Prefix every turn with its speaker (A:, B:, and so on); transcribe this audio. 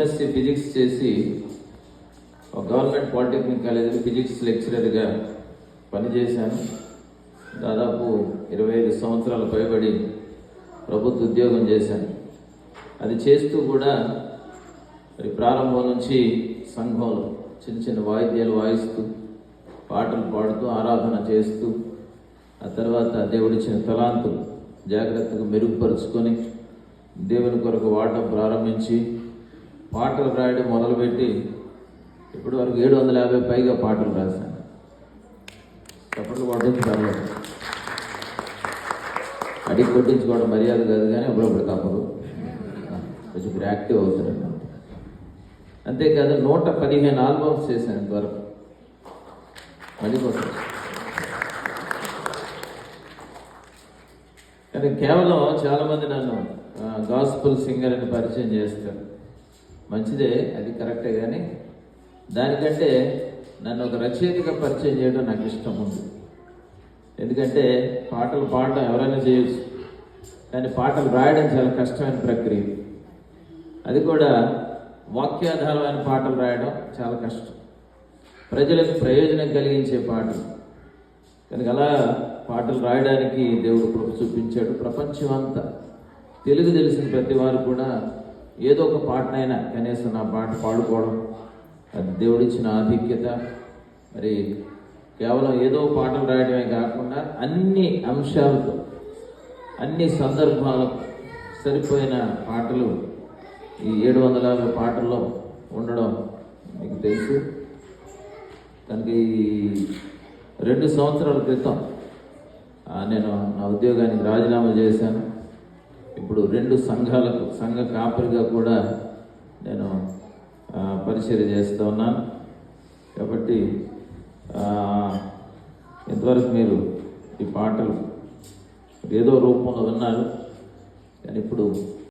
A: MSc physics చేసి ఒక government polytechnic కాలేజీలో ఫిజిక్స్ లెక్చరర్గా పనిచేశాను. దాదాపు 25 సంవత్సరాలు పైబడి ప్రభుత్వ ఉద్యోగం చేశాను. అది చేస్తూ కూడా మరి ప్రారంభం నుంచి సంఘంలో చిన్న చిన్న వాయిద్యాలు వాయిస్తూ పాటలు పాడుతూ ఆరాధన చేస్తూ ఆ తర్వాత దేవుడిచ్చిన తలాంతులు జాగ్రత్తగా మెరుగుపరుచుకొని దేవుని కొరకు వాడడం ప్రారంభించి పాటలు రాయడం మొదలుపెట్టి ఇప్పటి వరకు 750 పైగా పాటలు రాశాను. చప్పట్లు కొట్టడం పర్లేదు, అడిగి కొట్టించుకోవడం మర్యాద కాదు, కానీ అప్పుడప్పుడు తప్పదు, కొంచెం యాక్టివ్ అవుతారండి. అంతేకాదు 115 ఆల్బమ్స్ చేశాను ఇంతవరకు. మళ్ళీ కోసం కానీ కేవలం చాలామంది నన్ను గాస్పుల్ సింగర్ అని పరిచయం చేస్తారు. మంచిదే, అది కరెక్టే, కానీ దానికంటే నన్ను ఒక రచయితగా పరిచయం చేయడం నాకు ఇష్టం ఉంది. ఎందుకంటే పాటలు పాడడం ఎవరైనా చేయొచ్చు, కానీ పాటలు రాయడం చాలా కష్టమైన ప్రక్రియ. అది కూడా వాక్యాధారమైన పాటలు రాయడం చాలా కష్టం, ప్రజలకు ప్రయోజనం కలిగించే పాటలు. కనుక అలా పాటలు రాయడానికి దేవుడు కృప చూపించాడు. ప్రపంచం అంతా తెలుగు తెలిసిన ప్రతి వారు కూడా ఏదో ఒక పాటనైనా కనీసం నా పాట పాడుకోవడం, అది దేవుడిచ్చిన ఆధిక్యత. మరి కేవలం ఏదో పాటలు రాయడమే కాకుండా అన్ని అంశాలతో అన్ని సందర్భాలకు సరిపోయిన పాటలు ఈ 750 పాటల్లో ఉండడం మీకు తెలుసు. కనుక ఈ 2 సంవత్సరాల క్రితం నేను నా ఉద్యోగానికి రాజీనామా చేశాను. ఇప్పుడు 2 సంఘాలకు సంఘ కాపరిగా కూడా నేను పరిచర్య చేస్తూ ఉన్నాను. కాబట్టి ఇంతవరకు మీరు ఈ పాటలు ఏదో రూపంలో విన్నారు, కానీ ఇప్పుడు